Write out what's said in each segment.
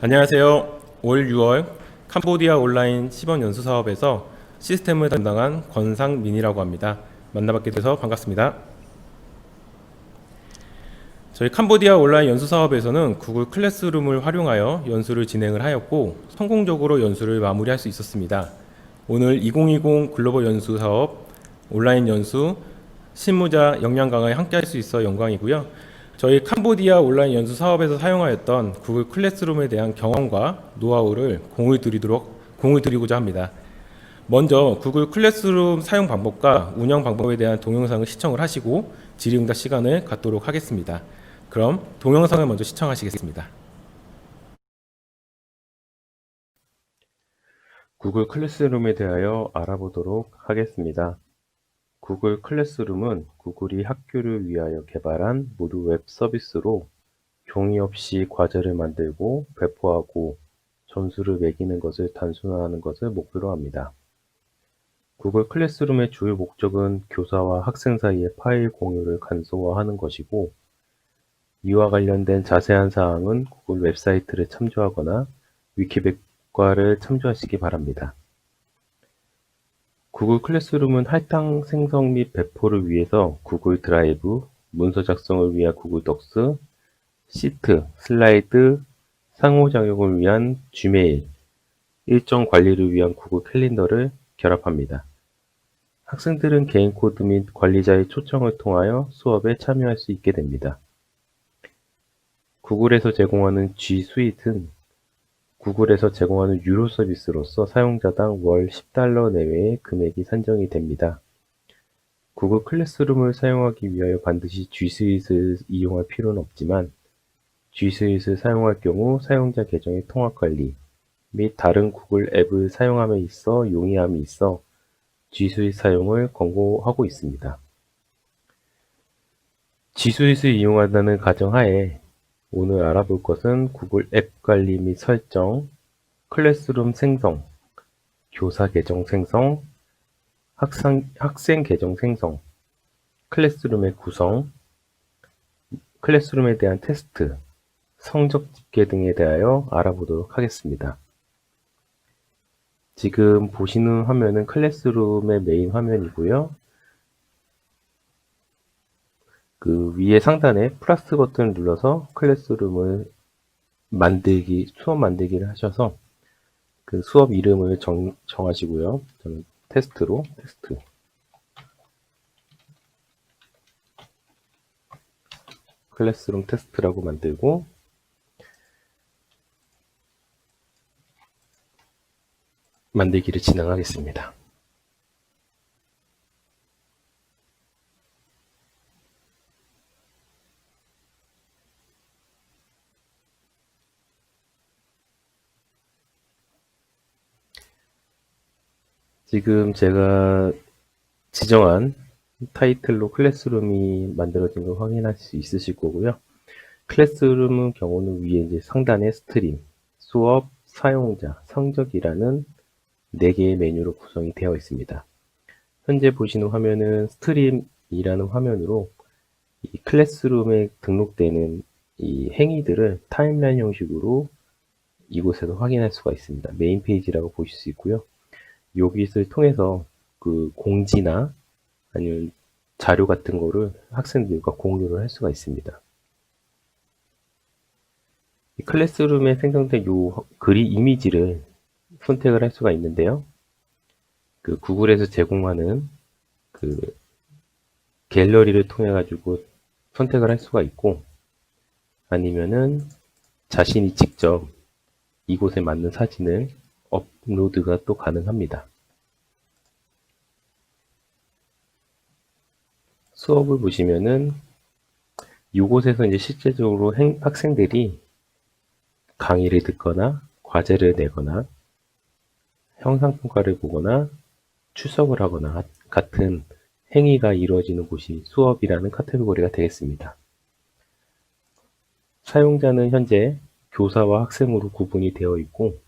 안녕하세요. 올 6월 캄보디아 온라인 시범 연수 사업에서 시스템을 담당한 권상민이라고 합니다. 만나뵙게 돼서 반갑습니다. 저희 캄보디아 온라인 연수 사업에서는 구글 클래스룸을 활용하여 연수를 진행을 하였고 성공적으로 연수를 마무리할 수 있었습니다. 오늘 2020 글로벌 연수 사업 온라인 연수 실무자 역량 강화에 함께할 수 있어 영광이고요. 저희 캄보디아 온라인 연수 사업에서 사용하였던 구글 클래스룸에 대한 경험과 노하우를 공을 드리고자 합니다. 먼저 구글 클래스룸 사용 방법과 운영 방법에 대한 동영상을 시청을 하시고 질의응답 시간을 갖도록 하겠습니다. 그럼 동영상을 먼저 시청하시겠습니다. 구글 클래스룸에 대하여 알아보도록 하겠습니다. 구글 클래스룸은 구글이 학교를 위하여 개발한 모두 웹 서비스로 종이 없이 과제를 만들고 배포하고 점수를 매기는 것을 단순화하는 것을 목표로 합니다. 구글 클래스룸의 주요 목적은 교사와 학생 사이의 파일 공유를 간소화하는 것이고, 이와 관련된 자세한 사항은 구글 웹사이트를 참조하거나 위키백과를 참조하시기 바랍니다. 구글 클래스룸은 할당 생성 및 배포를 위해서 구글 드라이브, 문서 작성을 위한 구글 덕스, 시트, 슬라이드, 상호작용을 위한 지메일, 일정 관리를 위한 구글 캘린더를 결합합니다. 학생들은 개인 코드 및 관리자의 초청을 통하여 수업에 참여할 수 있게 됩니다. 구글에서 제공하는 G 스윗은 구글에서 제공하는 유료 서비스로서 사용자당 월 $10 내외의 금액이 산정이 됩니다. 구글 클래스룸을 사용하기 위하여 반드시 G 스윗을 이용할 필요는 없지만, G 스윗을 사용할 경우 사용자 계정의 통합 관리 및 다른 구글 앱을 사용함에 있어 용이함이 있어 G 스윗 사용을 권고하고 있습니다. G 스윗을 이용한다는 가정하에 오늘 알아볼 것은 구글 앱 관리 및 설정, 클래스룸 생성, 교사 계정 생성, 학생 계정 생성, 클래스룸의 구성, 클래스룸에 대한 테스트, 성적 집계 등에 대하여 알아보도록 하겠습니다. 지금 보시는 화면은 클래스룸의 메인 화면이고요. 그 위에 상단에 플러스 버튼을 눌러서 클래스룸을 수업 만들기를 하셔서 그 수업 이름을 정하시고요. 저는 테스트, 클래스룸 테스트라고 만들고, 만들기를 진행하겠습니다. 지금 제가 지정한 타이틀로 클래스룸이 만들어진 걸 확인할 수 있으실 거고요. 클래스룸의 경우는 위에 이제 상단에 스트림, 수업, 사용자, 성적이라는 4개의 메뉴로 구성이 되어 있습니다. 현재 보시는 화면은 스트림이라는 화면으로 이 클래스룸에 등록되는 이 행위들을 타임라인 형식으로 이곳에서 확인할 수가 있습니다. 메인 페이지라고 보실 수 있고요. 여기를 통해서 그 공지나 아니면 자료 같은 거를 학생들과 공유를 할 수가 있습니다. 이 클래스룸에 생성된 요 글이 이미지를 선택을 할 수가 있는데요. 그 구글에서 제공하는 그 갤러리를 통해 가지고 선택을 할 수가 있고, 아니면은 자신이 직접 이곳에 맞는 사진을 업로드가 또 가능합니다. 수업을 보시면은 이곳에서 이제 실제적으로 학생들이 강의를 듣거나 과제를 내거나 형상평가를 보거나 출석을 하거나 같은 행위가 이루어지는 곳이 수업이라는 카테고리가 되겠습니다. 사용자는 현재 교사와 학생으로 구분이 되어 있고,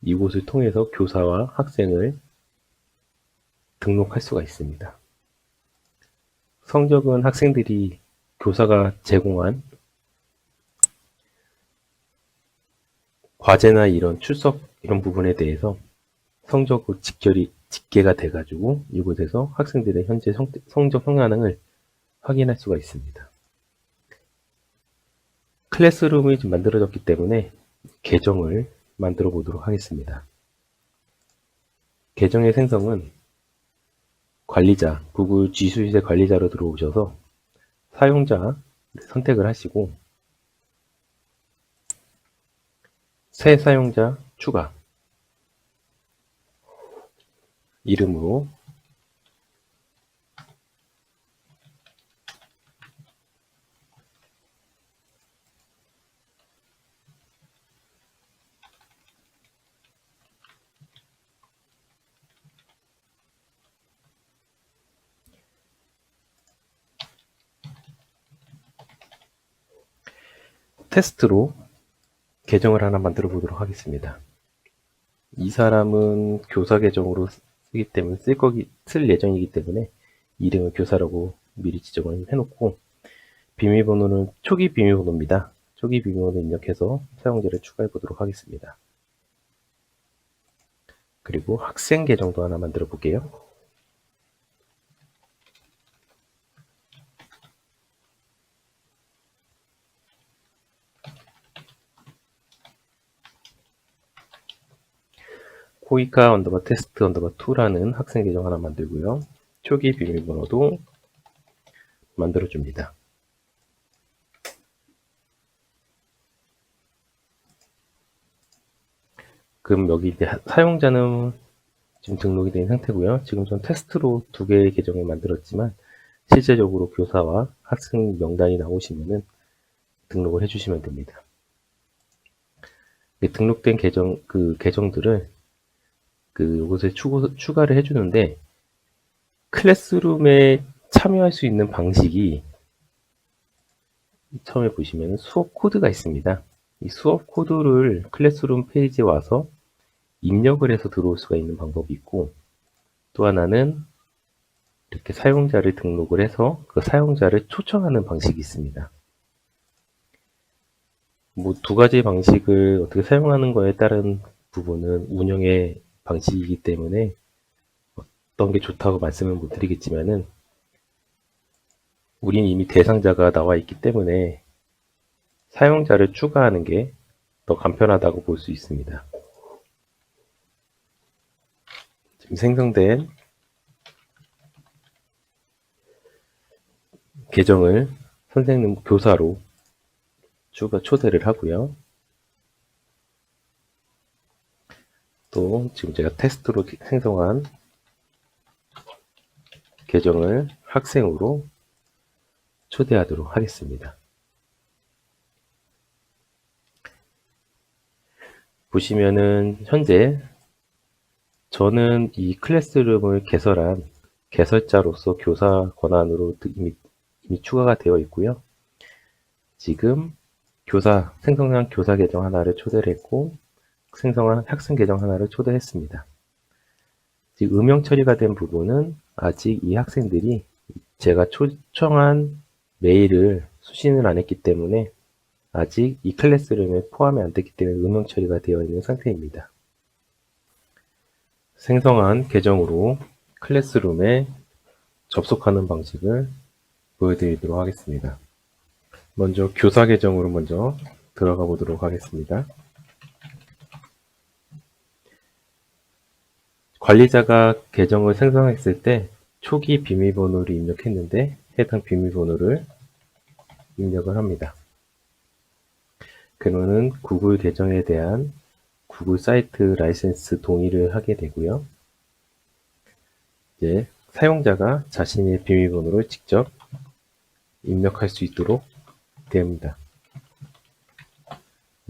이곳을 통해서 교사와 학생을 등록할 수가 있습니다. 성적은 학생들이 교사가 제공한 과제나 이런 출석 이런 부분에 대해서 성적으로 집계가 돼가지고 이곳에서 학생들의 현재 성적 성향을 확인할 수가 있습니다. 클래스룸이 좀 만들어졌기 때문에 계정을 만들어 보도록 하겠습니다. 계정의 생성은 관리자, 구글 G 수잇의 관리자로 들어오셔서 사용자 선택을 하시고 새 사용자 추가 이름으로 테스트로 계정을 하나 만들어 보도록 하겠습니다. 이 사람은 교사 계정으로 쓰기 때문에 쓸 예정이기 때문에 이름을 교사라고 미리 지정을 해놓고 비밀번호는 초기 비밀번호입니다. 초기 비밀번호 입력해서 사용자를 추가해 보도록 하겠습니다. 그리고 학생 계정도 하나 만들어 볼게요. 코이카 언더바 테스트 언더바 2라는 학생 계정 하나 만들고요. 초기 비밀번호도 만들어줍니다. 그럼 여기 이제 사용자는 지금 등록이 된 상태고요. 지금 전 테스트로 2개의 계정을 만들었지만 실제적으로 교사와 학생 명단이 나오시면은 등록을 해주시면 됩니다. 등록된 계정들을 요것에 추가를 해주는데 클래스룸에 참여할 수 있는 방식이 처음에 보시면 수업 코드가 있습니다. 이 수업 코드를 클래스룸 페이지에 와서 입력을 해서 들어올 수가 있는 방법이 있고 또 하나는 이렇게 사용자를 등록을 해서 그 사용자를 초청하는 방식이 있습니다. 뭐 2가지 방식을 어떻게 사용하는 거에 따른 부분은 운영의 방식이기 때문에 어떤 게 좋다고 말씀을 못 드리겠지만은 우린 이미 대상자가 나와 있기 때문에 사용자를 추가하는 게 더 간편하다고 볼 수 있습니다. 지금 생성된 계정을 선생님 교사로 초대를 하고요. 또 지금 제가 테스트로 생성한 계정을 학생으로 초대하도록 하겠습니다. 보시면은 현재 저는 이 클래스룸을 개설한 개설자로서 교사 권한으로 이미 추가가 되어 있고요. 지금 생성한 교사 계정 하나를 초대를 했고 생성한 학생 계정 하나를 초대했습니다. 지금 음영 처리가 된 부분은 아직 이 학생들이 제가 초청한 메일을 수신을 안 했기 때문에 아직 이 클래스룸에 포함이 안 됐기 때문에 음영 처리가 되어 있는 상태입니다. 생성한 계정으로 클래스룸에 접속하는 방식을 보여드리도록 하겠습니다. 먼저 교사 계정으로 먼저 들어가 보도록 하겠습니다. 관리자가 계정을 생성했을 때 초기 비밀번호를 입력했는데 해당 비밀번호를 입력을 합니다. 그러면은 구글 계정에 대한 구글 사이트 라이센스 동의를 하게 되고요. 이제 사용자가 자신의 비밀번호를 직접 입력할 수 있도록 됩니다.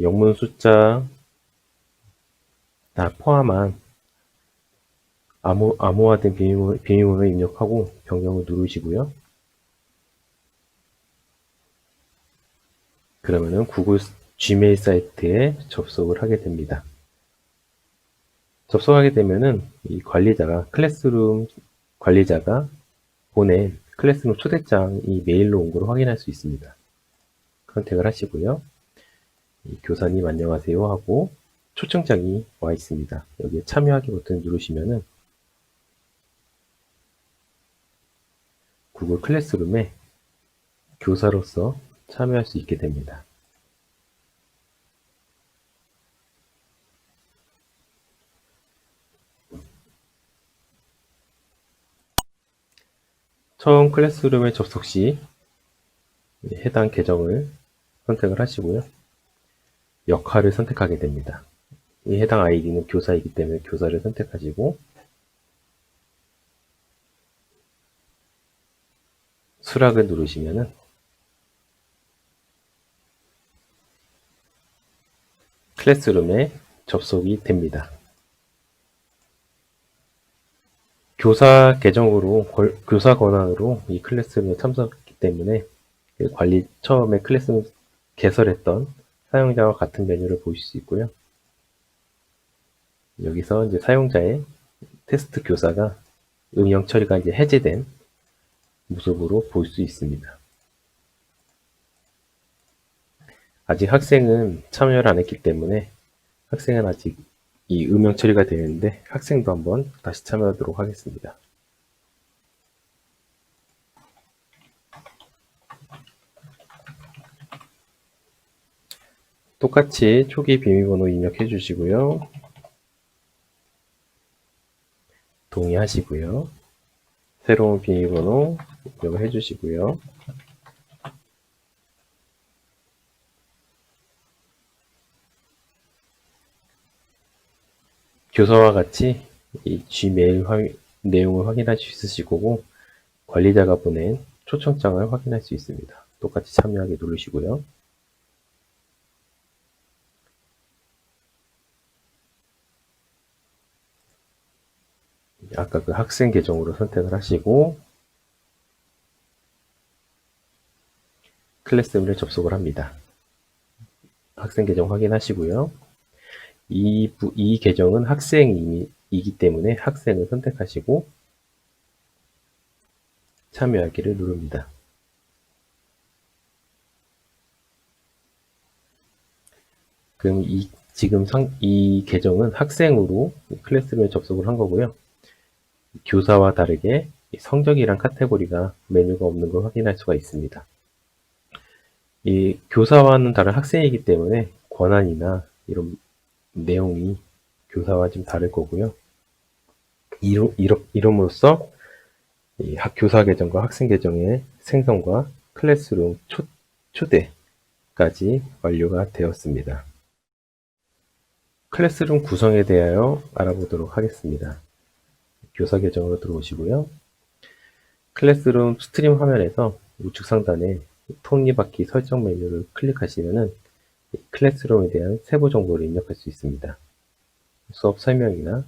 영문 숫자 다 포함한 암호화된 비밀번호를 입력하고 변경을 누르시고요. 그러면은 구글 지메일 사이트에 접속을 하게 됩니다. 접속하게 되면은 이 클래스룸 관리자가 보낸 클래스룸 초대장이 메일로 온 걸 확인할 수 있습니다. 선택을 하시고요. 교사님 안녕하세요 하고 초청장이 와 있습니다. 여기에 참여하기 버튼을 누르시면은 구글 클래스룸에 교사로서 참여할 수 있게 됩니다. 처음 클래스룸에 접속 시 해당 계정을 선택을 하시고요. 역할을 선택하게 됩니다. 이 해당 아이디는 교사이기 때문에 교사를 선택하시고 수락을 누르시면은 클래스룸에 접속이 됩니다. 교사 계정으로 교사 권한으로 이 클래스룸에 참석했기 때문에 처음에 클래스룸 개설했던 사용자와 같은 메뉴를 보실 수 있고요. 여기서 이제 사용자의 테스트 교사가 음영 처리가 이제 해제된 모습으로 볼 수 있습니다. 아직 학생은 참여를 안 했기 때문에 학생은 아직 이 음영 처리가 되는데 학생도 한번 다시 참여하도록 하겠습니다. 똑같이 초기 비밀번호 입력해 주시고요. 동의하시고요. 새로운 비밀번호 입력을 해 주시고요. 교사와 같이 이 G메일 내용을 확인할 수 있으실 거고 관리자가 보낸 초청장을 확인할 수 있습니다. 똑같이 참여하기 누르시고요. 아까 그 학생 계정으로 선택을 하시고 클래스룸에 접속을 합니다. 학생 계정 확인하시고요. 이 계정은 학생이기 때문에 학생을 선택하시고 참여하기를 누릅니다. 그럼 이 계정은 학생으로 클래스룸에 접속을 한 거고요. 교사와 다르게 성적이란 카테고리가 메뉴가 없는 걸 확인할 수가 있습니다. 이 교사와는 다른 학생이기 때문에 권한이나 이런 내용이 교사와 좀 다를 거고요. 이름으로써 이 교사 계정과 학생 계정의 생성과 클래스룸 초대까지 완료가 되었습니다. 클래스룸 구성에 대하여 알아보도록 하겠습니다. 교사 계정으로 들어오시고요. 클래스룸 스트림 화면에서 우측 상단에 톱니바퀴 설정 메뉴를 클릭하시면은 클래스룸에 대한 세부 정보를 입력할 수 있습니다. 수업 설명이나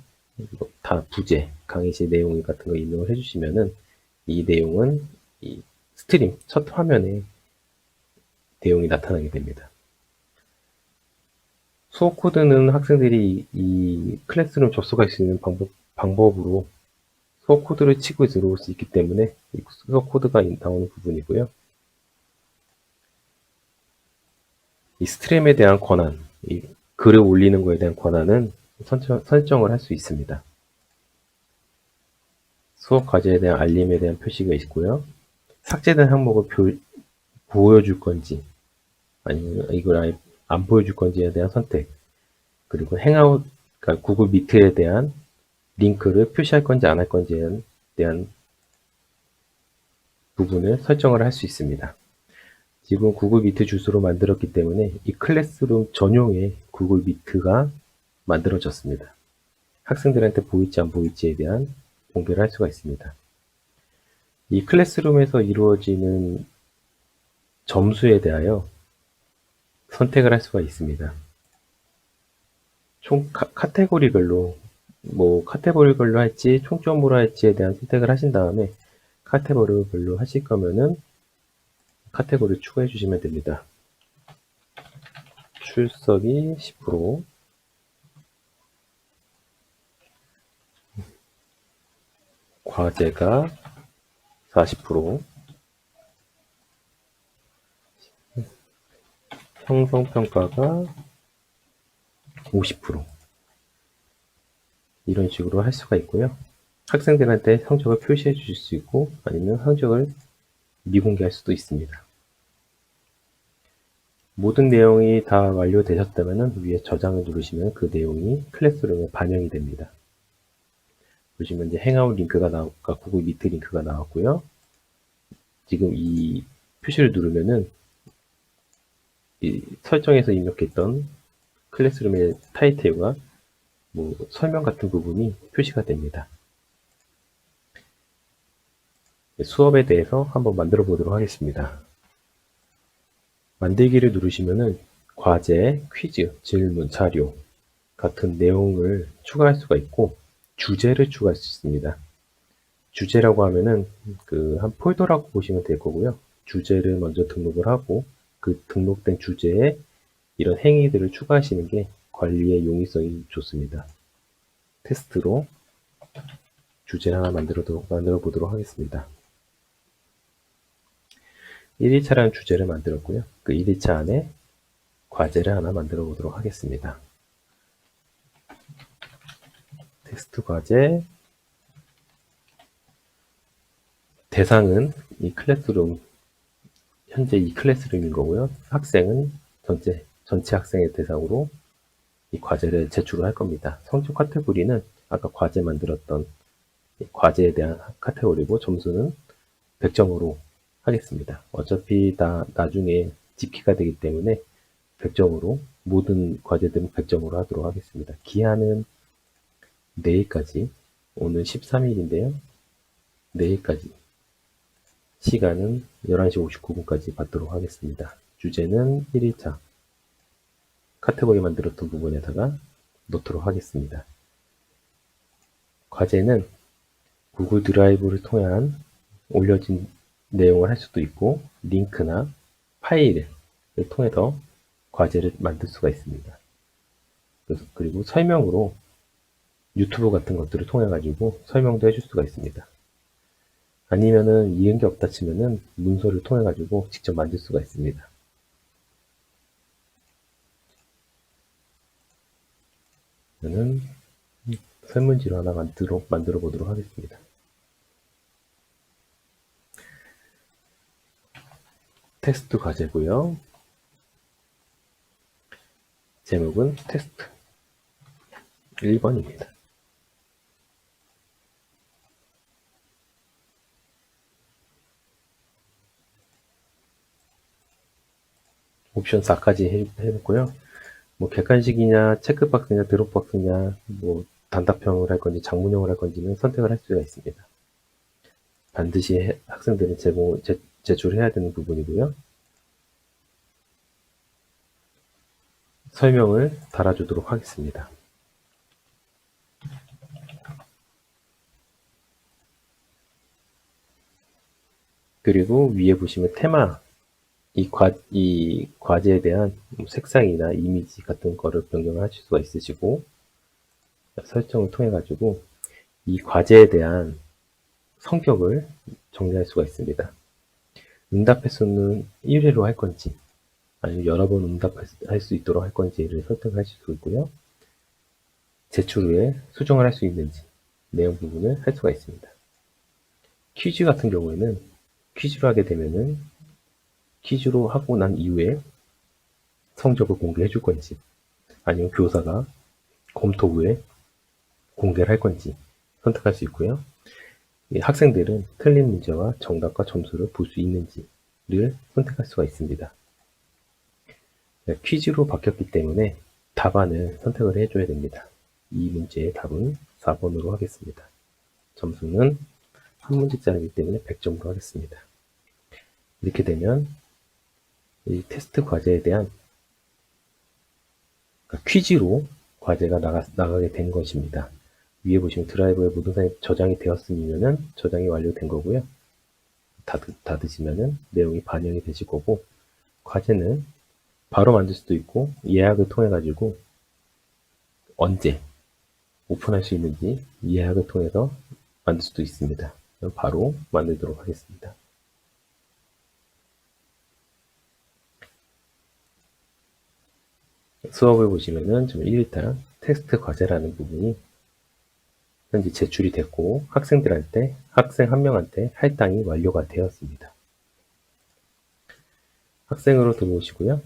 다 부제, 강의실 내용 같은 거 입력을 해주시면은 이 내용은 이 스트림 첫 화면에 내용이 나타나게 됩니다. 수업 코드는 학생들이 이 클래스룸 접속할 수 있는 방법으로 수업 코드를 치고 들어올 수 있기 때문에 이 수업 코드가 나오는 부분이고요. 이 스트림에 대한 권한, 이 글을 올리는 것에 대한 권한은 설정을 할 수 있습니다. 수업 과제에 대한 알림에 대한 표시가 있고요. 삭제된 항목을 보여줄 건지 아니면 이걸 아예 안 보여줄 건지에 대한 선택, 그리고 행아웃, 그러니까 구글 미트에 대한 링크를 표시할 건지 안 할 건지에 대한 부분을 설정을 할 수 있습니다. 지금 구글 미트 주소로 만들었기 때문에 이 클래스룸 전용의 구글 미트가 만들어졌습니다. 학생들한테 보일지 안 보일지에 대한 공개를 할 수가 있습니다. 이 클래스룸에서 이루어지는 점수에 대하여 선택을 할 수가 있습니다. 총 카테고리별로 카테고리별로 할지 총점으로 할지에 대한 선택을 하신 다음에 카테고리별로 하실 거면은 카테고리 추가해 주시면 됩니다. 출석이 10%, 과제가 40%, 형성평가가 50% 이런 식으로 할 수가 있고요. 학생들한테 성적을 표시해 주실 수 있고 아니면 성적을 미공개할 수도 있습니다. 모든 내용이 다 완료되셨다면 위에 저장을 누르시면 그 내용이 클래스룸에 반영이 됩니다. 보시면 이제 행아웃 링크가 나올까 구글 미트 링크가 나왔고요. 지금 이 표시를 누르면은 이 설정에서 입력했던 클래스룸의 타이틀과 뭐 설명 같은 부분이 표시가 됩니다. 수업에 대해서 한번 만들어 보도록 하겠습니다. 만들기를 누르시면은 과제, 퀴즈, 질문, 자료 같은 내용을 추가할 수가 있고 주제를 추가할 수 있습니다. 주제라고 하면은 그 한 폴더라고 보시면 될 거고요. 주제를 먼저 등록을 하고 그 등록된 주제에 이런 행위들을 추가하시는 게 관리의 용이성이 좋습니다. 테스트로 주제를 하나 만들어 보도록 하겠습니다. 1일차라는 주제를 만들었고요. 그 1일차 안에 과제를 하나 만들어 보도록 하겠습니다. 텍스트 과제 대상은 이 클래스룸 현재 이 클래스룸인 거고요. 학생은 전체 학생의 대상으로 이 과제를 제출을 할 겁니다. 성적 카테고리는 아까 과제 만들었던 과제에 대한 카테고리고 점수는 100점으로 하겠습니다. 어차피 다 나중에 집계가 되기 때문에 100점으로 모든 과제들은 100점으로 하도록 하겠습니다. 기한은 내일까지 오늘 13일인데요. 내일까지 시간은 11시 59분까지 받도록 하겠습니다. 주제는 1일차 카테고리 만들었던 부분에다가 놓도록 하겠습니다. 과제는 구글 드라이브를 통한 올려진 내용을 할 수도 있고 링크나 파일을 통해서 과제를 만들 수가 있습니다. 그리고 설명으로 유튜브 같은 것들을 통해 가지고 설명도 해줄 수가 있습니다. 아니면은 이은 게 없다 치면은 문서를 통해 가지고 직접 만들 수가 있습니다. 저는 설문지로 하나 만들어 보도록 하겠습니다. 테스트 과제고요. 제목은 테스트 1번입니다. 옵션 4까지 해놓고요. 뭐 객관식이냐, 체크박스냐, 드롭박스냐, 뭐 단답형을 할 건지 장문형을 할 건지는 선택을 할 수가 있습니다. 반드시 학생들은 제출해야 되는 부분이고요. 설명을 달아주도록 하겠습니다. 그리고 위에 보시면 테마, 이 과제에 대한 색상이나 이미지 같은 거를 변경을 하실 수가 있으시고, 설정을 통해 가지고 이 과제에 대한 성격을 정리할 수가 있습니다. 응답 횟수는 1회로 할 건지, 아니면 여러 번 응답할 수 있도록 할 건지를 선택하실 수 있고요. 제출 후에 수정을 할 수 있는지 내용 부분을 할 수가 있습니다. 퀴즈 같은 경우에는 퀴즈로 하게 되면은 퀴즈로 하고 난 이후에 성적을 공개해 줄 건지 아니면 교사가 검토 후에 공개를 할 건지 선택할 수 있고요. 학생들은 틀린 문제와 정답과 점수를 볼 수 있는지를 선택할 수가 있습니다. 퀴즈로 바뀌었기 때문에 답안을 선택을 해줘야 됩니다. 이 문제의 답은 4번으로 하겠습니다. 점수는 한 문제짜리이기 때문에 100점으로 하겠습니다. 이렇게 되면 이 테스트 과제에 대한 퀴즈로 과제가 나가게 된 것입니다. 위에 보시면 드라이브에 모든 사항이 저장이 되었으면은 저장이 완료된 거고요. 닫으시면은 내용이 반영이 되실 거고, 과제는 바로 만들 수도 있고 예약을 통해 가지고 언제 오픈할 수 있는지 예약을 통해서 만들 수도 있습니다. 바로 만들도록 하겠습니다. 수업을 보시면은 좀 1일당 텍스트 과제라는 부분이 현재 제출이 됐고 학생들한테 학생 한 명한테 할당이 완료가 되었습니다. 학생으로 들어오시고요.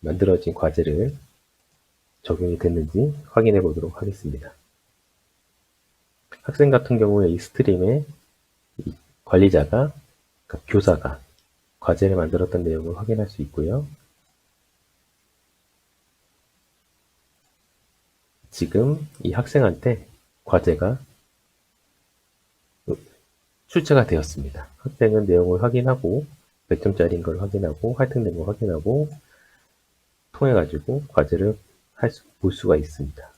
만들어진 과제를 적용이 됐는지 확인해 보도록 하겠습니다. 학생 같은 경우에 이 스트림에 이 관리자가, 그러니까 교사가 과제를 만들었던 내용을 확인할 수 있고요. 지금 이 학생한테 과제가 출제가 되었습니다. 학생은 내용을 확인하고 몇 점짜리인 걸 확인하고 할당된 걸 확인하고 통해 가지고 과제를 볼 수가 있습니다.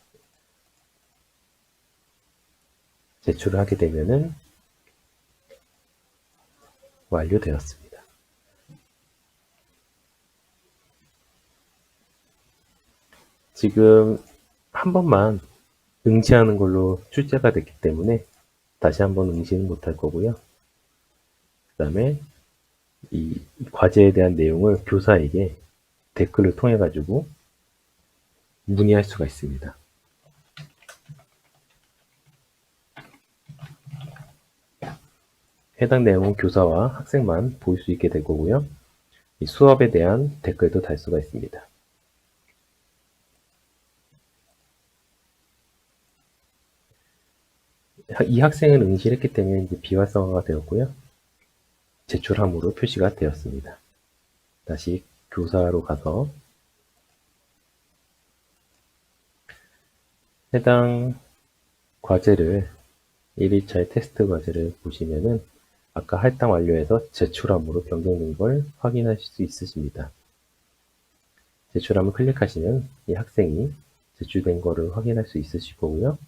제출을 하게 되면은 완료되었습니다. 지금 한 번만 응시하는 걸로 출제가 됐기 때문에 다시 한번 응시는 못할 거고요. 그 다음에 이 과제에 대한 내용을 교사에게 댓글을 통해 가지고 문의할 수가 있습니다. 해당 내용은 교사와 학생만 볼 수 있게 될 거고요. 이 수업에 대한 댓글도 달 수가 있습니다. 이 학생은 응시를 했기 때문에 이제 비활성화가 되었고요. 제출함으로 표시가 되었습니다. 다시 교사로 가서 해당 과제를 1일차의 테스트 과제를 보시면은 아까 할당 완료해서 제출함으로 변경된 걸 확인하실 수 있으십니다. 제출함을 클릭하시면 이 학생이 제출된 거를 확인할 수 있으실 거고요.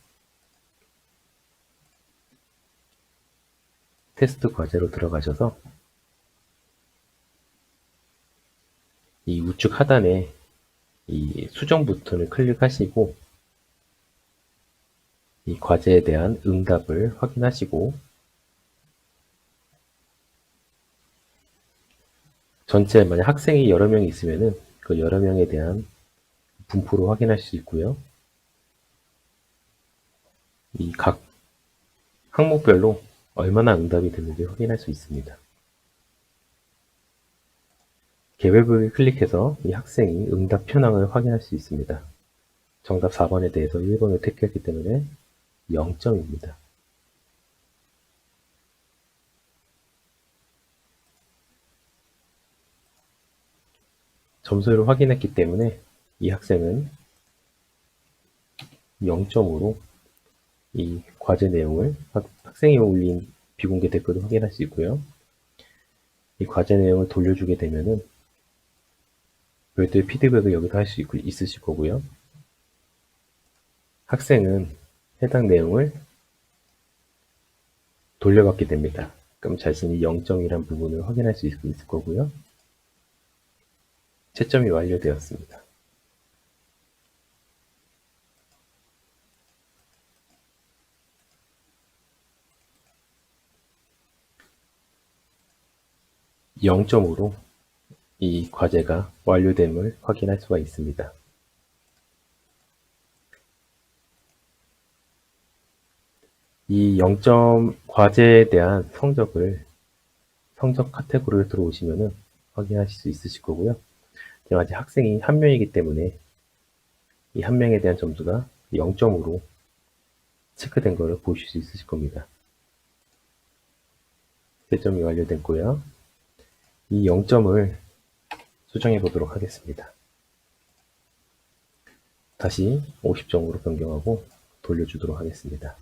테스트 과제로 들어가셔서 이 우측 하단에 이 수정 버튼을 클릭하시고 이 과제에 대한 응답을 확인하시고 전체 만약 학생이 여러 명이 있으면은 그 여러 명에 대한 분포로 확인할 수 있고요. 이 각 항목별로 얼마나 응답이 됐는지 확인할 수 있습니다. 개별별을 클릭해서 이 학생이 응답 현황을 확인할 수 있습니다. 정답 4번에 대해서 1번을 택했기 때문에 0점입니다. 점수를 확인했기 때문에 이 학생은 0점으로 이 과제 내용을 학생이 올린 비공개 댓글을 확인할 수 있고요. 이 과제 내용을 돌려주게 되면은 별도의 피드백을 여기서 할 수 있으실 거고요. 학생은 해당 내용을 돌려받게 됩니다. 그럼 자신이 0점이란 부분을 확인할 수 있을 거고요. 채점이 완료되었습니다. (0점으로) 이 과제가 완료됨을 확인할 수가 있습니다. 이 0점 과제에 대한 성적을 성적 카테고리로 들어오시면은 확인하실 수 있으실 거고요. 지금 아직 학생이 한 명이기 때문에 이 한 명에 대한 점수가 0점으로 체크된 것을 보실 수 있으실 겁니다. 채점이 완료됐고요. 이 0점을 수정해 보도록 하겠습니다. 다시 50점으로 변경하고 돌려주도록 하겠습니다.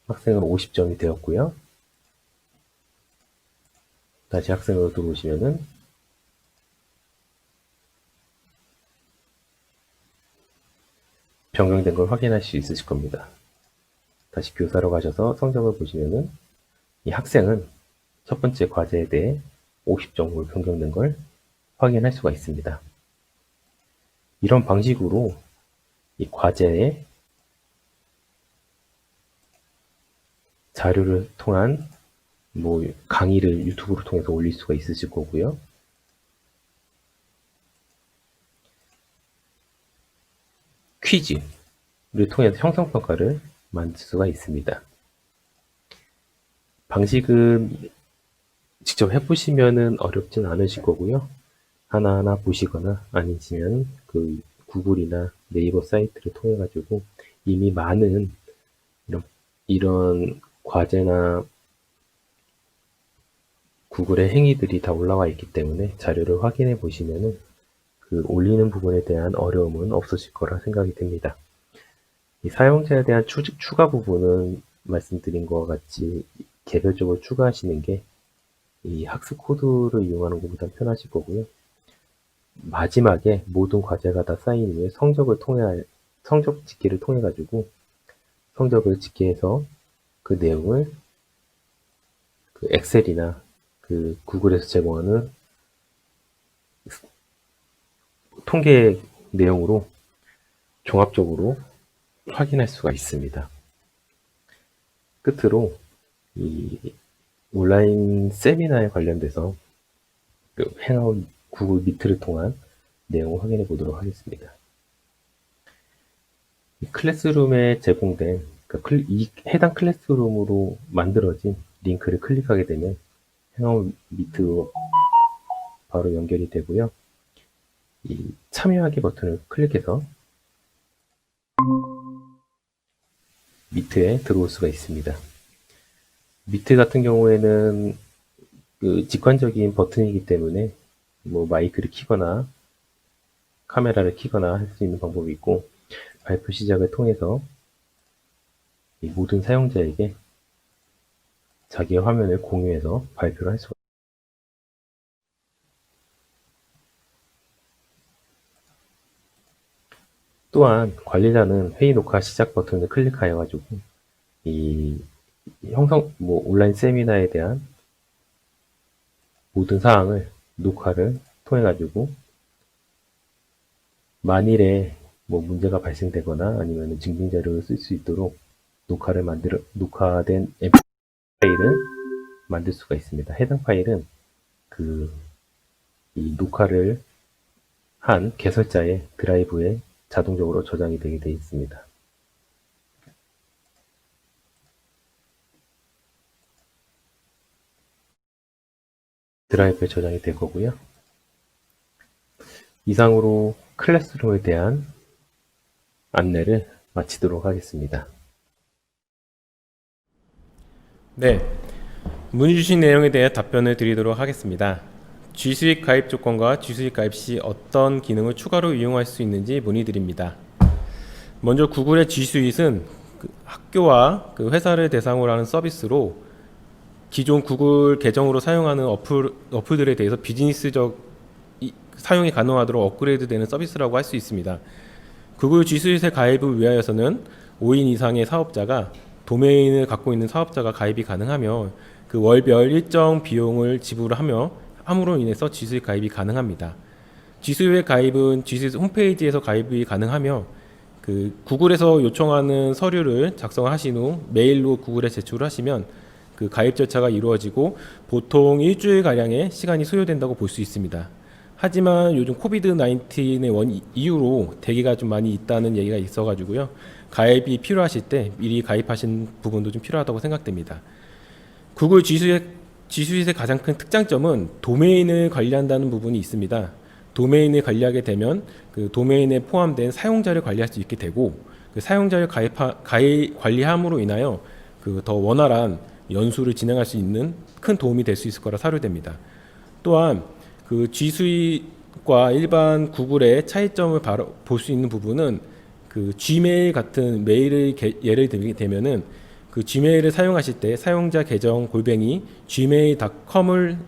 학생은 50점이 되었고요. 다시 학생으로 들어오시면은 변경된 걸 확인할 수 있으실 겁니다. 다시 교사로 가셔서 성적을 보시면은 이 학생은 첫 번째 과제에 대해 50점으로 변경된 걸 확인할 수가 있습니다. 이런 방식으로 이 과제에 자료를 통한 강의를 유튜브를 통해서 올릴 수가 있으실 거고요. 퀴즈를 통해서 형성평가를 만들 수가 있습니다. 방식은 직접 해보시면은 어렵진 않으실 거고요. 하나하나 보시거나 아니시면 그 구글이나 네이버 사이트를 통해 가지고 이미 많은 이런 과제나 구글의 행위들이 다 올라와 있기 때문에 자료를 확인해 보시면은 그 올리는 부분에 대한 어려움은 없으실 거라 생각이 듭니다. 이 사용자에 대한 추가 부분은 말씀드린 것과 같이 개별적으로 추가하시는 게 이 학습 코드를 이용하는 것보다 편하실 거고요. 마지막에 모든 과제가 다 쌓인 후에 성적 집계를 통해 가지고 성적을 집계해서 그 내용을 그 엑셀이나 그 구글에서 제공하는 통계 내용으로 종합적으로 확인할 수가 있습니다. 끝으로 이 온라인 세미나에 관련돼서 그 행아웃 구글 미트를 통한 내용을 확인해 보도록 하겠습니다. 이 클래스룸에 제공된 이 해당 클래스룸으로 만들어진 링크를 클릭하게 되면 행아웃 미트로 바로 연결이 되고요. 이 참여하기 버튼을 클릭해서 미트에 들어올 수가 있습니다. 미트 같은 경우에는 그 직관적인 버튼이기 때문에 뭐 마이크를 켜거나 카메라를 켜거나 할 수 있는 방법이 있고, 발표 시작을 통해서 이 모든 사용자에게 자기의 화면을 공유해서 발표를 할 수가 있습니다. 또한 관리자는 회의 녹화 시작 버튼을 클릭하여 가지고 이 온라인 세미나에 대한 모든 사항을 녹화를 통해 가지고 만일에 뭐 문제가 발생되거나 아니면 증빙 자료를 쓸 수 있도록 녹화된 MP 파일을 만들 수가 있습니다. 해당 파일은 이 녹화를 한 개설자의 드라이브에 자동적으로 저장이 되게 되어 있습니다. 드라이브에 저장이 될 거고요. 이상으로 클래스룸에 대한 안내를 마치도록 하겠습니다. 네, 문의 주신 내용에 대해 답변을 드리도록 하겠습니다. G수익 가입 조건과 G수익 가입 시 어떤 기능을 추가로 이용할 수 있는지 문의드립니다. 먼저 구글의 G수익은 학교와 회사를 대상으로 하는 서비스로 기존 구글 계정으로 사용하는 어플들에 대해서 비즈니스적 사용이 가능하도록 업그레이드되는 서비스라고 할 수 있습니다. 구글 G수익에 가입을 위하여서는 5인 이상의 사업자가 도메인을 갖고 있는 사업자가 가입이 가능하며 그 월별 일정 비용을 함으로 인해서 G수익 가입이 가능합니다. G수익 가입은 G수익 홈페이지에서 가입이 가능하며 그 구글에서 요청하는 서류를 작성하신 후 메일로 구글에 제출을 하시면 그 가입 절차가 이루어지고 보통 일주일 가량의 시간이 소요된다고 볼 수 있습니다. 하지만 요즘 코비드-19의 이후로 대기가 좀 많이 있다는 얘기가 있어가지고요. 가입이 필요하실 때 미리 가입하신 부분도 좀 필요하다고 생각됩니다. 구글 G수익의 가장 큰 특장점은 도메인을 관리한다는 부분이 있습니다. 도메인을 관리하게 되면 그 도메인에 포함된 사용자를 관리할 수 있게 되고 그 사용자를 관리함으로 인하여 그 더 원활한 연수를 진행할 수 있는 큰 도움이 될 수 있을 거라 사료됩니다. 또한 그 G수익과 일반 구글의 차이점을 바로 볼 수 있는 부분은 그 G메일 같은 메일을 예를 들게 되면은 그 G메일을 사용하실 때 사용자 계정 골뱅이 gmail.com을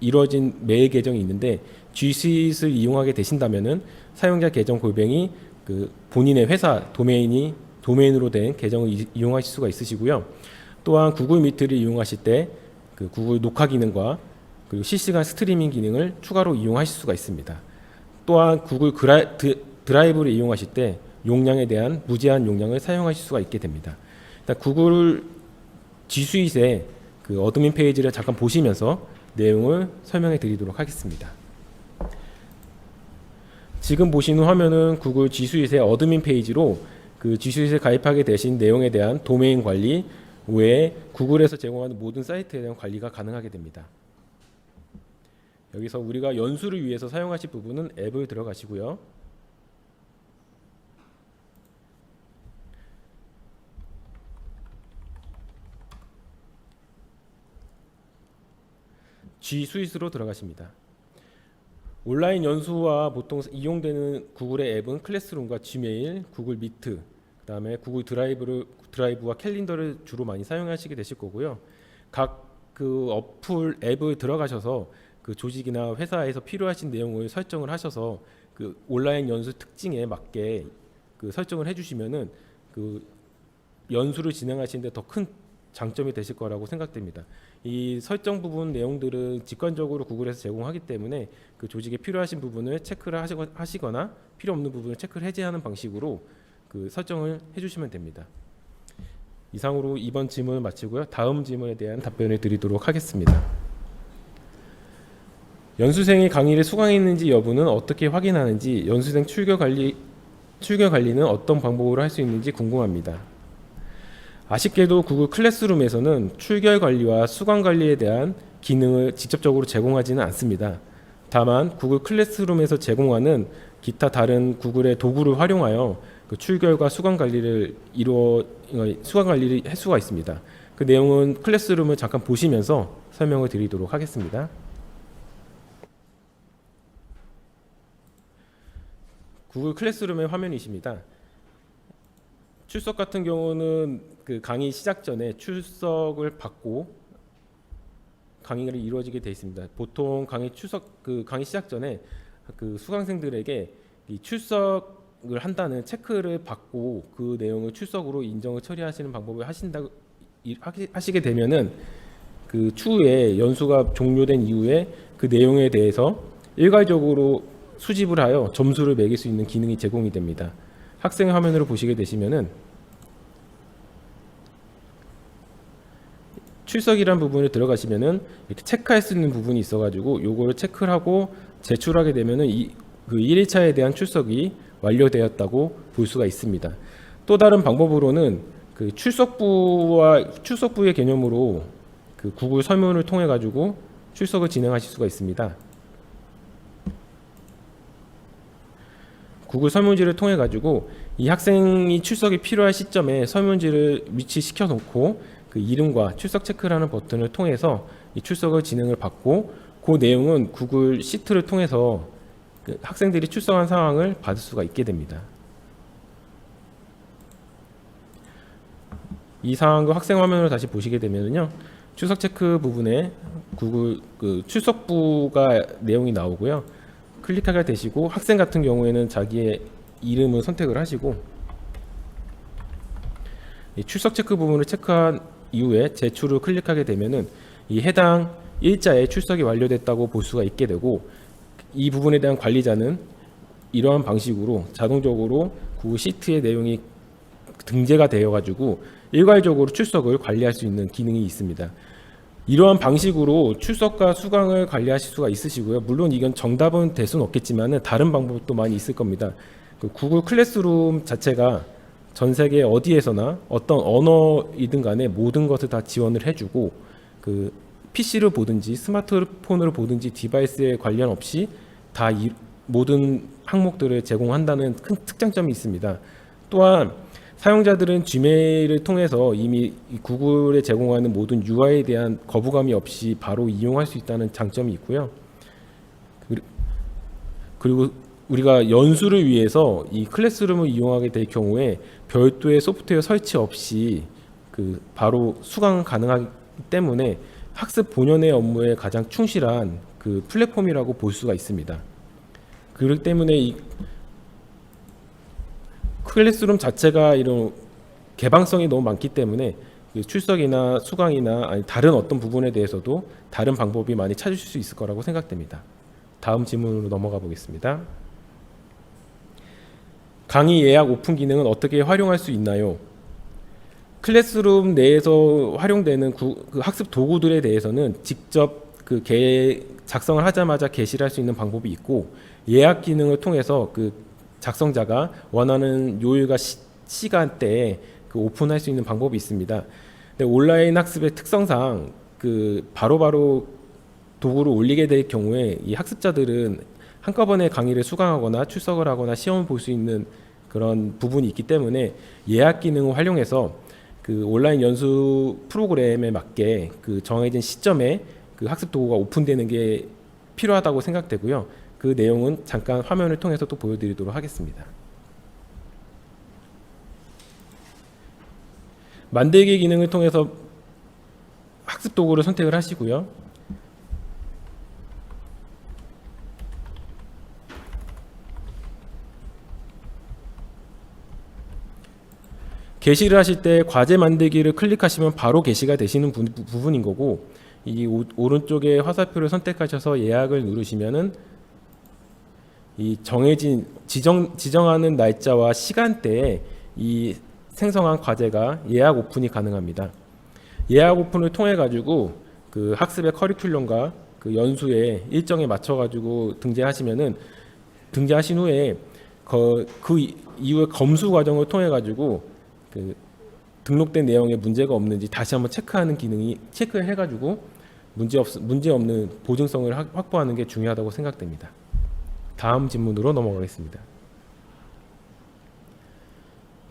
이루어진 메일 계정이 있는데 G수익을 이용하게 되신다면은 사용자 계정 골뱅이 그 본인의 회사 도메인으로 된 계정을 이용하실 수가 있으시고요. 또한 구글 미트를 이용하실 때 그 구글 녹화 기능과 그리고 실시간 스트리밍 기능을 추가로 이용하실 수가 있습니다. 또한 구글 드라이브를 이용하실 때 용량에 대한 무제한 용량을 사용하실 수가 있게 됩니다. 일단 구글 G수익의 그 어드민 페이지를 잠깐 보시면서 내용을 설명해 드리도록 하겠습니다. 지금 보시는 화면은 구글 G수잇의 어드민 페이지로 그 G수잇에 가입하게 되신 내용에 대한 도메인 관리 외에 구글에서 제공하는 모든 사이트에 대한 관리가 가능하게 됩니다. 여기서 우리가 연수를 위해서 사용하실 부분은 앱을 들어가시고요. G수잇으로 들어가십니다. 온라인 연수와 보통 이용되는 구글의 앱은 클래스룸과 지메일, 구글 미트, 그다음에 구글 드라이브와 캘린더를 주로 많이 사용하시게 되실 거고요. 각 그 어플 앱을 들어가셔서 그 조직이나 회사에서 필요하신 내용을 설정을 하셔서 그 온라인 연수 특징에 맞게 그 설정을 해주시면은 그 연수를 진행하시는데 더 큰 장점이 되실 거라고 생각됩니다. 이 설정 부분 내용들은 직관적으로 구글에서 제공하기 때문에 그 조직에 필요하신 부분을 체크를 하시거나 필요 없는 부분을 체크를 해제하는 방식으로 그 설정을 해주시면 됩니다. 이상으로 이번 질문을 마치고요. 다음 질문에 대한 답변을 드리도록 하겠습니다. 연수생이 강의를 수강했는지 여부는 어떻게 확인하는지, 연수생 출결 관리는 어떤 방법으로 할 수 있는지 궁금합니다. 아쉽게도 구글 클래스룸에서는 출결 관리와 수강 관리에 대한 기능을 직접적으로 제공하지는 않습니다. 다만 구글 클래스룸에서 제공하는 기타 다른 구글의 도구를 활용하여 그 출결과 수강 관리를 할 수가 있습니다. 그 내용은 클래스룸을 잠깐 보시면서 설명을 드리도록 하겠습니다. 구글 클래스룸의 화면이십니다. 출석 같은 경우는 그 강의 시작 전에 출석을 받고 강의가 이루어지게 되어 있습니다. 보통 강의 시작 전에 그 수강생들에게 이 출석을 한다는 체크를 받고 그 내용을 출석으로 인정을 처리하시는 방법을 하시게 되면은 그 추후에 연수가 종료된 이후에 그 내용에 대해서 일괄적으로 수집을 하여 점수를 매길 수 있는 기능이 제공이 됩니다. 학생 화면으로 보시게 되시면은 출석이란 부분을 들어가시면은 이렇게 체크할 수 있는 부분이 있어가지고 요거를 체크를 하고 제출하게 되면은 그 1일차에 대한 출석이 완료되었다고 볼 수가 있습니다. 또 다른 방법으로는 그 출석부의 개념으로 그 구글 설문을 통해 가지고 출석을 진행하실 수가 있습니다. 구글 설문지를 통해 가지고 이 학생이 출석이 필요할 시점에 설문지를 위치시켜 놓고 그 이름과 출석 체크라는 버튼을 통해서 이 출석을 진행을 받고 그 내용은 구글 시트를 통해서 그 학생들이 출석한 상황을 받을 수가 있게 됩니다. 이 상황과 학생 화면을 다시 보시게 되면요, 출석 체크 부분에 구글 그 출석부가 내용이 나오고요. 클릭하게 되시고 학생 같은 경우에는 자기의 이름을 선택을 하시고 이 출석 체크 부분을 체크한 이후에 제출을 클릭하게 되면은 이 해당 일자에 출석이 완료됐다고 볼 수가 있게 되고, 이 부분에 대한 관리자는 이러한 방식으로 자동적으로 구글 시트의 내용이 등재가 되어 가지고 일괄적으로 출석을 관리할 수 있는 기능이 있습니다. 이러한 방식으로 출석과 수강을 관리하실 수가 있으시고요. 물론 이건 정답은 될 수는 없겠지만 다른 방법도 많이 있을 겁니다. 그 구글 클래스룸 자체가 전 세계 어디에서나 어떤 언어이든 간에 모든 것을 다 지원을 해주고, 그 PC를 보든지 스마트폰을 보든지 디바이스에 관련 없이 다 모든 항목들을 제공한다는 큰 특장점이 있습니다. 또한 사용자들은 지메일을 통해서 이미 구글에 제공하는 모든 UI에 대한 거부감이 없이 바로 이용할 수 있다는 장점이 있고요. 그리고 우리가 연수를 위해서 이 클래스룸을 이용하게 될 경우에 별도의 소프트웨어 설치 없이 그 바로 수강 가능하기 때문에 학습 본연의 업무에 가장 충실한 그 플랫폼이라고 볼 수가 있습니다. 그렇기 때문에 이 클래스룸 자체가 이런 개방성이 너무 많기 때문에 그 출석이나 수강이나 아니 다른 어떤 부분에 대해서도 다른 방법이 많이 찾으실 수 있을 거라고 생각됩니다. 다음 질문으로 넘어가 보겠습니다. 강의 예약 오픈 기능은 어떻게 활용할 수 있나요? 클래스룸 내에서 활용되는 그 학습 도구들에 대해서는 직접 그 작성을 하자마자 게시를 할 수 있는 방법이 있고, 예약 기능을 통해서 그 작성자가 원하는 요일과 시간대에 그 오픈할 수 있는 방법이 있습니다. 근데 온라인 학습의 특성상 그 바로바로 도구를 올리게 될 경우에 이 학습자들은 한꺼번에 강의를 수강하거나 출석을 하거나 시험을 볼 수 있는 그런 부분이 있기 때문에 예약 기능을 활용해서 그 온라인 연수 프로그램에 맞게 그 정해진 시점에 그 학습 도구가 오픈되는 게 필요하다고 생각되고요. 그 내용은 잠깐 화면을 통해서 또 보여드리도록 하겠습니다. 만들기 기능을 통해서 학습 도구를 선택을 하시고요. 게시를 하실 때 과제 만들기를 클릭하시면 바로 게시가 되시는 부분인 거고, 이 오른쪽에 화살표를 선택하셔서 예약을 누르시면은 이 정해진 지정하는 날짜와 시간대에 이 생성한 과제가 예약 오픈이 가능합니다. 예약 오픈을 통해 가지고 그 학습의 커리큘럼과 그 연수의 일정에 맞춰 가지고 등재하신 후에 그 이후에 검수 과정을 통해 가지고 그 등록된 내용에 문제가 없는지 다시 한번 체크하는 기능이 체크해 가지고 문제 없는 보증성을 확보하는 게 중요하다고 생각됩니다. 다음 질문으로 넘어가겠습니다.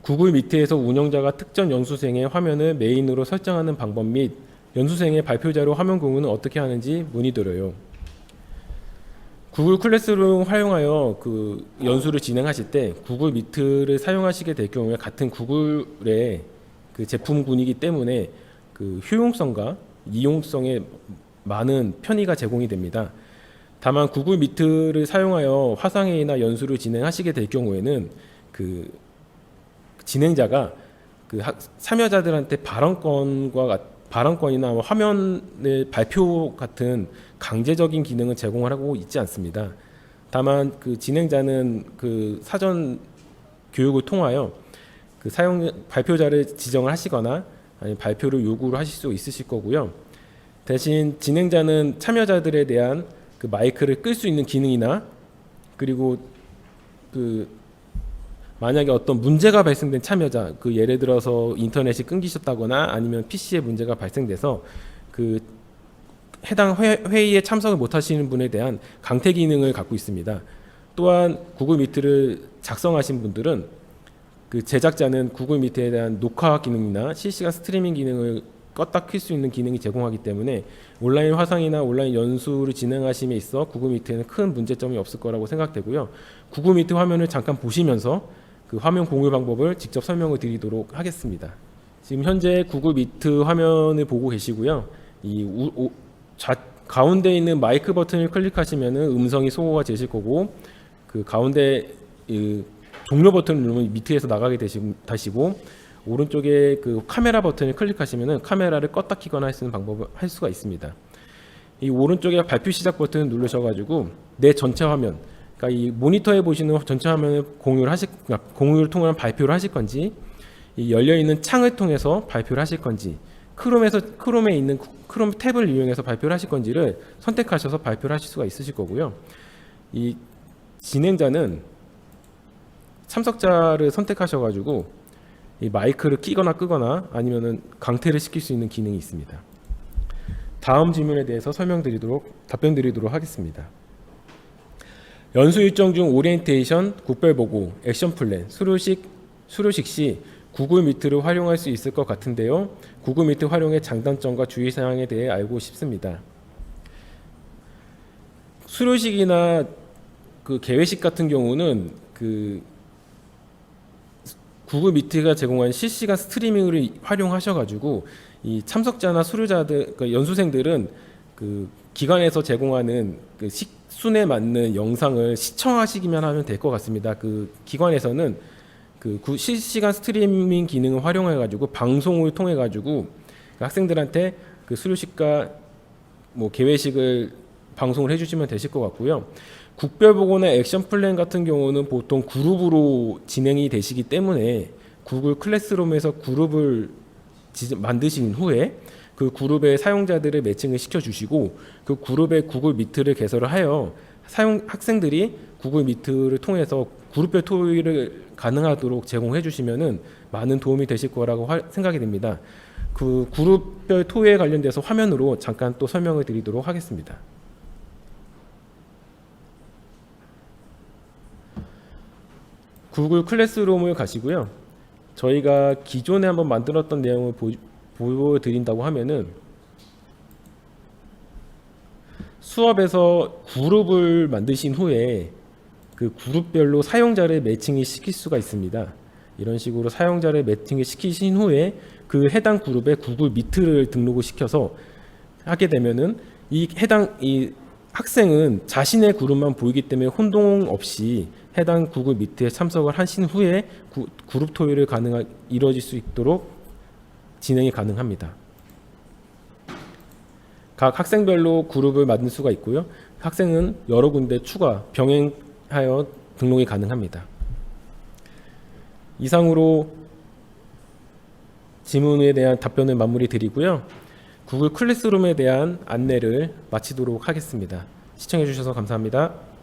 구글 미트에서 운영자가 특정 연수생의 화면을 메인으로 설정하는 방법 및 연수생의 발표자료 화면 공유는 어떻게 하는지 문의드려요. 구글 클래스룸 활용하여 그 연수를 진행하실 때 구글 미트를 사용하시게 될 경우에 같은 구글의 그 제품군이기 때문에 그 효용성과 이용성에 많은 편의가 제공이 됩니다. 다만 구글 미트를 사용하여 화상회의나 연수를 진행하시게 될 경우에는 그 진행자가 그 참여자들한테 발언권이나 화면의 발표 같은 강제적인 기능은 제공을 하고 있지 않습니다. 다만 그 진행자는 그 사전 교육을 통하여 그 발표자를 지정을 하시거나 아니면 발표를 요구를 하실 수 있으실 거고요. 대신 진행자는 참여자들에 대한 그 마이크를 끌 수 있는 기능이나 그리고 그 만약에 어떤 문제가 발생된 참여자, 그 예를 들어서 인터넷이 끊기셨다거나 아니면 PC에 문제가 발생돼서 그 해당 회의에 참석을 못 하시는 분에 대한 강퇴 기능을 갖고 있습니다. 또한 구글 미트를 작성하신 분들은 그 제작자는 구글 미트에 대한 녹화 기능이나 실시간 스트리밍 기능을 껐다 켤 수 있는 기능이 제공하기 때문에 온라인 화상이나 온라인 연수를 진행하심에 있어 구글 미트에는 큰 문제점이 없을 거라고 생각되고요. 구글 미트 화면을 잠깐 보시면서 그 화면 공유 방법을 직접 설명을 드리도록 하겠습니다. 지금 현재 구글 미트 화면을 보고 계시고요. 가운데 있는 마이크 버튼을 클릭하시면 음성이 소거가 되실 거고, 그 가운데 종료 버튼을 누르면 미트에서 나가게 되시고, 오른쪽에 그 카메라 버튼을 클릭하시면 카메라를 껐다 키거나 할 수 있는 방법을 할 수가 있습니다. 이 오른쪽에 발표 시작 버튼을 누르셔가지고 내 전체 화면, 그러니까 이 모니터에 보시는 전체 화면을 공유를 통한 발표를 하실 건지, 이 열려 있는 창을 통해서 발표를 하실 건지, 크롬에 있는 크롬 탭을 이용해서 발표를 하실 건지를 선택하셔서 발표를 하실 수가 있으실 거고요. 이 진행자는 참석자를 선택하셔가지고 이 마이크를 끼거나 끄거나 아니면은 강퇴를 시킬 수 있는 기능이 있습니다. 다음 질문에 대해서 답변드리도록 하겠습니다. 연수 일정 중 오리엔테이션, 국별 보고, 액션 플랜, 수료식 시 구글 미트를 활용할 수 있을 것 같은데요. 구글 미트 활용의 장단점과 주의사항에 대해 알고 싶습니다. 수료식이나 그 개회식 같은 경우는 그 구글 미트가 제공한 실시간 스트리밍을 활용하셔가지고 이 참석자나 수료자들, 그러니까 연수생들은 그 기관에서 제공하는 그 순에 맞는 영상을 시청하시기만 하면 될 것 같습니다. 그 기관에서는 그 실시간 스트리밍 기능을 활용해가지고 방송을 통해가지고 학생들한테 그 수료식과 뭐 개회식을 방송을 해주시면 되실 것 같고요. 국별 보고나 액션 플랜 같은 경우는 보통 그룹으로 진행이 되시기 때문에 구글 클래스룸에서 그룹을 만드신 후에 그 그룹의 사용자들을 매칭을 시켜주시고 그 그룹에 구글 미트를 개설을 하여 학생들이 구글 미트를 통해서 그룹별 토의를 가능하도록 제공해 주시면은 많은 도움이 되실 거라고 생각이 됩니다. 그 그룹별 토의에 관련돼서 화면으로 잠깐 또 설명을 드리도록 하겠습니다. 구글 클래스룸을 가시고요. 저희가 기존에 한번 만들었던 내용을 보여드린다고 하면은 수업에서 그룹을 만드신 후에 그 그룹별로 사용자를 매칭을 시킬 수가 있습니다. 이런 식으로 사용자를 매칭을 시키신 후에 그 해당 그룹에 구글 미트를 등록을 시켜서 하게 되면은 이 학생은 자신의 그룹만 보이기 때문에 혼동 없이 해당 구글 미트에 참석을 하신 후에 그룹 토의를 이루어질 수 있도록 진행이 가능합니다. 각 학생별로 그룹을 만들 수가 있고요. 학생은 여러 군데 병행하여 등록이 가능합니다. 이상으로 질문에 대한 답변을 마무리 드리고요. 구글 클래스룸에 대한 안내를 마치도록 하겠습니다. 시청해 주셔서 감사합니다.